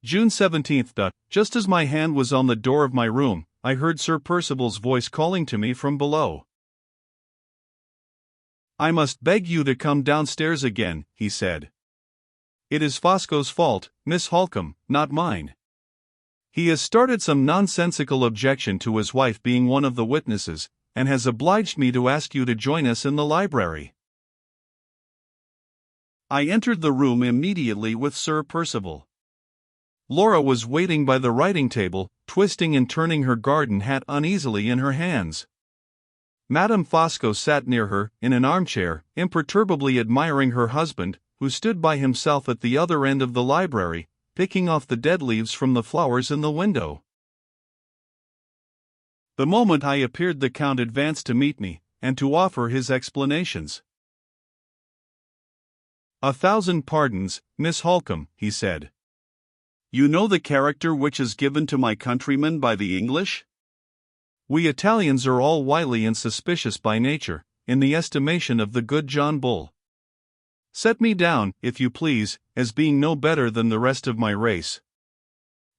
June 17th. Just as my hand was on the door of my room, I heard Sir Percival's voice calling to me from below. "I must beg you to come downstairs again," he said. "It is Fosco's fault, Miss Holcombe, not mine. He has started some nonsensical objection to his wife being one of the witnesses, and has obliged me to ask you to join us in the library." I entered the room immediately with Sir Percival. Laura was waiting by the writing table, twisting and turning her garden hat uneasily in her hands. Madame Fosco sat near her, in an armchair, imperturbably admiring her husband, who stood by himself at the other end of the library, picking off the dead leaves from the flowers in the window. The moment I appeared, the Count advanced to meet me, and to offer his explanations. "1,000 pardons, Miss Holcombe," he said. "You know the character which is given to my countrymen by the English? We Italians are all wily and suspicious by nature, in the estimation of the good John Bull. Set me down, if you please, as being no better than the rest of my race.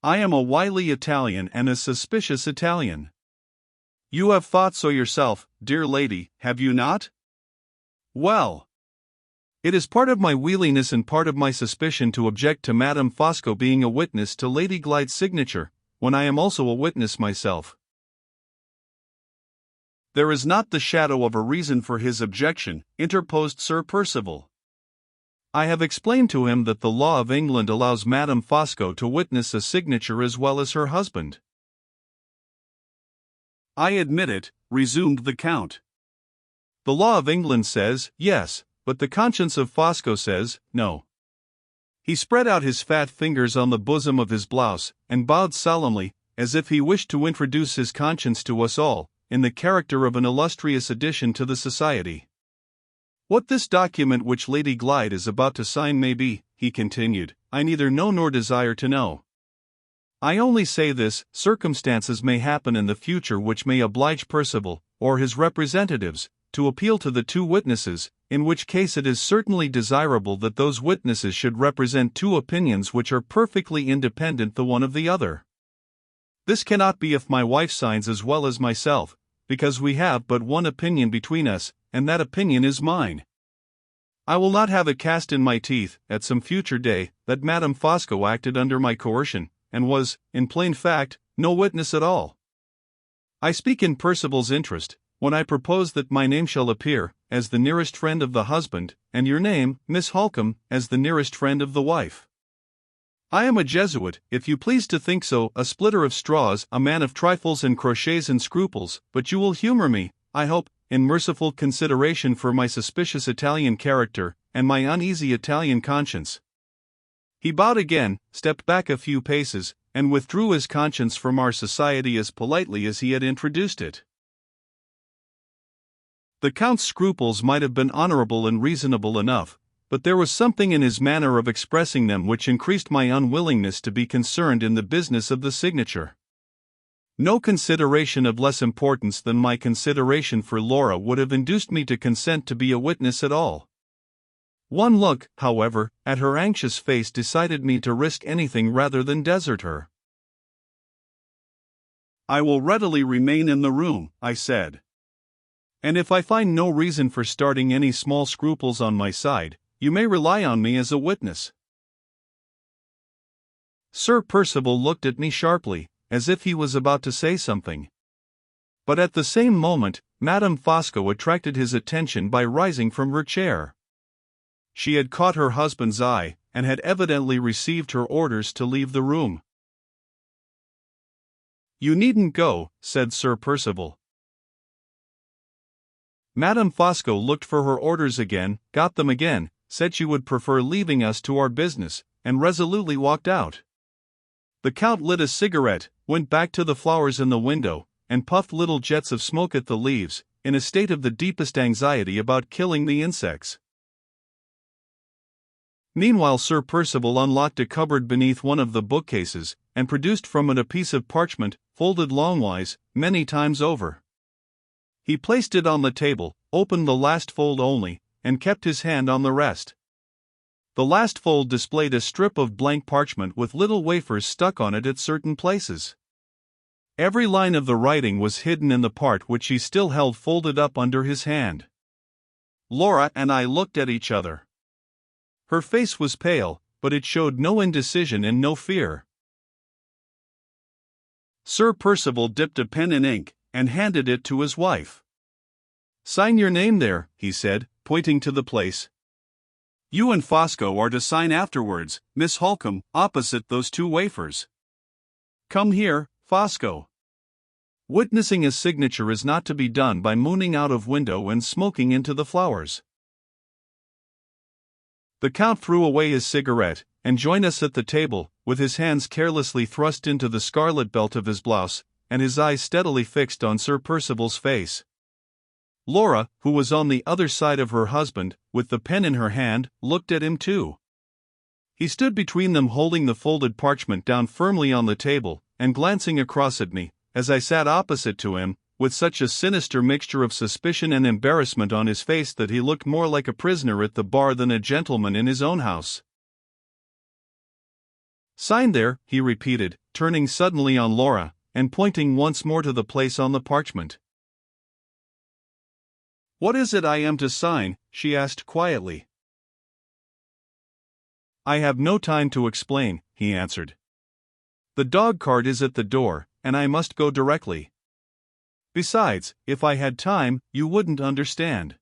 I am a wily Italian and a suspicious Italian. You have thought so yourself, dear lady, have you not? Well, it is part of my wheeliness and part of my suspicion to object to Madame Fosco being a witness to Lady Glyde's signature, when I am also a witness myself." "There is not the shadow of a reason for his objection," interposed Sir Percival. "I have explained to him that the law of England allows Madame Fosco to witness a signature as well as her husband." "I admit it," resumed the Count. "The law of England says, yes, but the conscience of Fosco says, no." He spread out his fat fingers on the bosom of his blouse, and bowed solemnly, as if he wished to introduce his conscience to us all, in the character of an illustrious addition to the society. "What this document which Lady Glyde is about to sign may be," he continued, "I neither know nor desire to know. I only say this: circumstances may happen in the future which may oblige Percival, or his representatives, to appeal to the two witnesses, in which case it is certainly desirable that those witnesses should represent two opinions which are perfectly independent the one of the other. This cannot be if my wife signs as well as myself, because we have but one opinion between us, and that opinion is mine. I will not have it cast in my teeth, at some future day, that Madame Fosco acted under my coercion, and was, in plain fact, no witness at all. I speak in Percival's interest, when I propose that my name shall appear, as the nearest friend of the husband, and your name, Miss Holcombe, as the nearest friend of the wife. I am a Jesuit, if you please to think so, a splitter of straws, a man of trifles and crotchets and scruples, but you will humor me, I hope, in merciful consideration for my suspicious Italian character, and my uneasy Italian conscience." He bowed again, stepped back a few paces, and withdrew his conscience from our society as politely as he had introduced it. The Count's scruples might have been honorable and reasonable enough, but there was something in his manner of expressing them which increased my unwillingness to be concerned in the business of the signature. No consideration of less importance than my consideration for Laura would have induced me to consent to be a witness at all. One look, however, at her anxious face decided me to risk anything rather than desert her. "I will readily remain in the room," I said. "And if I find no reason for starting any small scruples on my side, you may rely on me as a witness." Sir Percival looked at me sharply, as if he was about to say something. But at the same moment, Madame Fosco attracted his attention by rising from her chair. She had caught her husband's eye, and had evidently received her orders to leave the room. "You needn't go," said Sir Percival. Madame Fosco looked for her orders again, got them again, said she would prefer leaving us to our business, and resolutely walked out. The Count lit a cigarette, went back to the flowers in the window, and puffed little jets of smoke at the leaves, in a state of the deepest anxiety about killing the insects. Meanwhile Sir Percival unlocked a cupboard beneath one of the bookcases, and produced from it a piece of parchment, folded longwise, many times over. He placed it on the table, opened the last fold only, and kept his hand on the rest. The last fold displayed a strip of blank parchment with little wafers stuck on it at certain places. Every line of the writing was hidden in the part which he still held folded up under his hand. Laura and I looked at each other. Her face was pale, but it showed no indecision and no fear. Sir Percival dipped a pen in ink, and handed it to his wife. "Sign your name there," he said, pointing to the place. "You and Fosco are to sign afterwards, Miss Holcomb, opposite those two wafers. Come here, Fosco." Witnessing a signature is not to be done by mooning out of window and smoking into the flowers. The Count threw away his cigarette, and joined us at the table, with his hands carelessly thrust into the scarlet belt of his blouse, and his eyes steadily fixed on Sir Percival's face. Laura, who was on the other side of her husband, with the pen in her hand, looked at him too. He stood between them holding the folded parchment down firmly on the table, and glancing across at me, as I sat opposite to him, with such a sinister mixture of suspicion and embarrassment on his face that he looked more like a prisoner at the bar than a gentleman in his own house. "Sign there," he repeated, turning suddenly on Laura, and pointing once more to the place on the parchment. "What is it I am to sign?" she asked quietly. "I have no time to explain," he answered. "The dog cart is at the door, and I must go directly. Besides, if I had time, you wouldn't understand.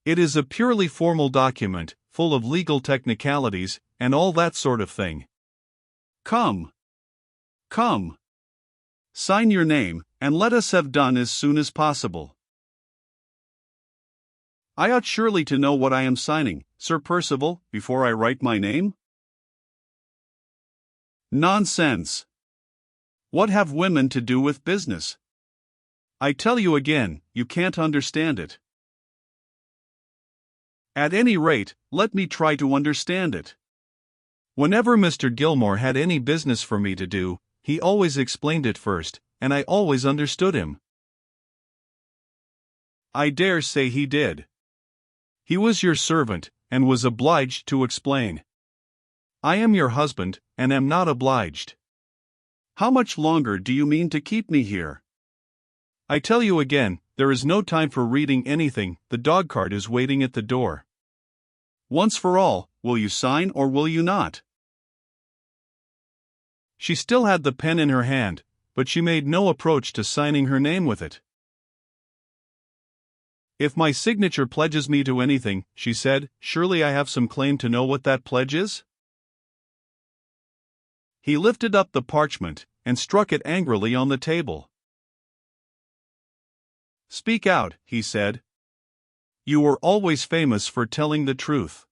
It is a purely formal document, full of legal technicalities, and all that sort of thing. Come. Come. Sign your name, and let us have done as soon as possible." "I ought surely to know what I am signing, Sir Percival, before I write my name?" "Nonsense! What have women to do with business? I tell you again, you can't understand it." "At any rate, let me try to understand it. Whenever Mr. Gilmore had any business for me to do, he always explained it first, and I always understood him." "I dare say he did. He was your servant, and was obliged to explain. I am your husband, and am not obliged. How much longer do you mean to keep me here? I tell you again, there is no time for reading anything, the dog cart is waiting at the door. Once for all, will you sign or will you not?" She still had the pen in her hand, but she made no approach to signing her name with it. "If my signature pledges me to anything," she said, "surely I have some claim to know what that pledge is?" He lifted up the parchment, and struck it angrily on the table. "Speak out," he said. "You were always famous for telling the truth.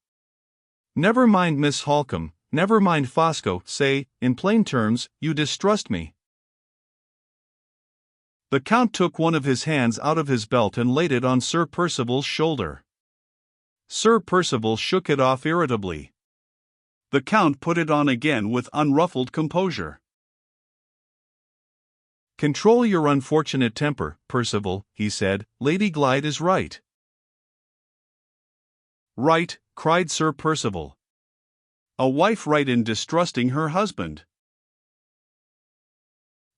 Never mind Miss Holcomb, never mind Fosco, say, in plain terms, you distrust me." The Count took one of his hands out of his belt and laid it on Sir Percival's shoulder. Sir Percival shook it off irritably. The Count put it on again with unruffled composure. "Control your unfortunate temper, Percival," he said. "Lady Glyde is right." "Right," cried Sir Percival. "A wife right in distrusting her husband."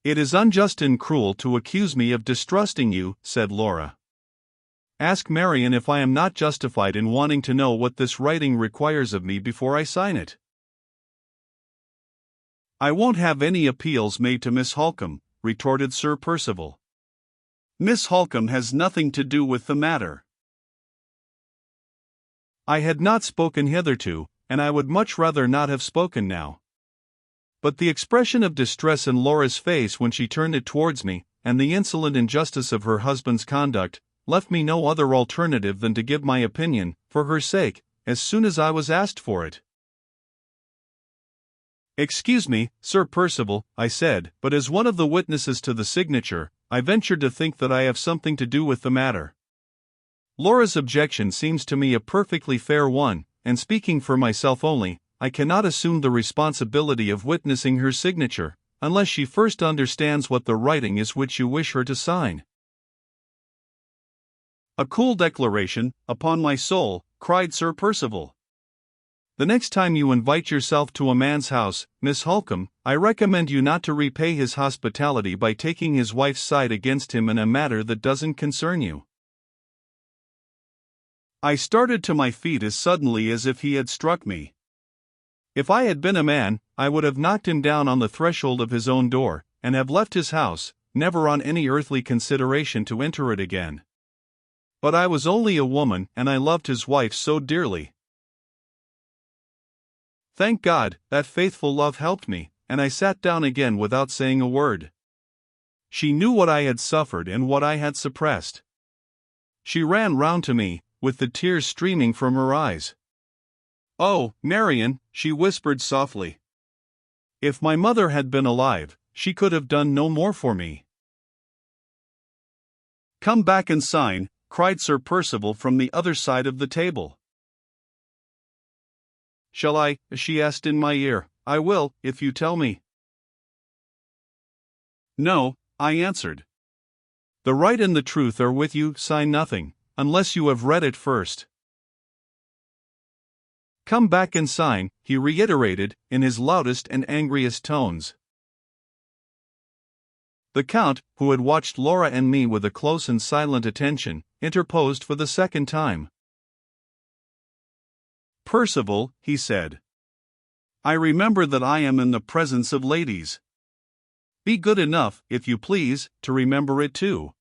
"It is unjust and cruel to accuse me of distrusting you," said Laura. "Ask Marian if I am not justified in wanting to know what this writing requires of me before I sign it." "I won't have any appeals made to Miss Holcomb," retorted Sir Percival. "Miss Holcomb has nothing to do with the matter." I had not spoken hitherto, and I would much rather not have spoken now. But the expression of distress in Laura's face when she turned it towards me, and the insolent injustice of her husband's conduct, left me no other alternative than to give my opinion, for her sake, as soon as I was asked for it. "Excuse me, Sir Percival," I said, "but as one of the witnesses to the signature, I ventured to think that I have something to do with the matter. Laura's objection seems to me a perfectly fair one, and speaking for myself only, I cannot assume the responsibility of witnessing her signature, unless she first understands what the writing is which you wish her to sign." "A cool declaration, upon my soul," cried Sir Percival. The next time you invite yourself to a man's house, Miss Holcombe, I recommend you not to repay his hospitality by taking his wife's side against him in a matter that doesn't concern you." I started to my feet as suddenly as if he had struck me. If I had been a man, I would have knocked him down on the threshold of his own door, and have left his house, never on any earthly consideration to enter it again. But I was only a woman, and I loved his wife so dearly. Thank God, that faithful love helped me, and I sat down again without saying a word. She knew what I had suffered and what I had suppressed. She ran round to me, with the tears streaming from her eyes. "Oh, Marian," she whispered softly. "If my mother had been alive, she could have done no more for me." "Come back and sign," cried Sir Percival from the other side of the table. "Shall I?" she asked in my ear. "I will, if you tell me." "No," I answered. "The right and the truth are with you. Sign nothing, unless you have read it first." "Come back and sign," he reiterated, in his loudest and angriest tones. The Count, who had watched Laura and me with a close and silent attention, interposed for the second time. "Percival," he said, "I remember that I am in the presence of ladies. Be good enough, if you please, to remember it too."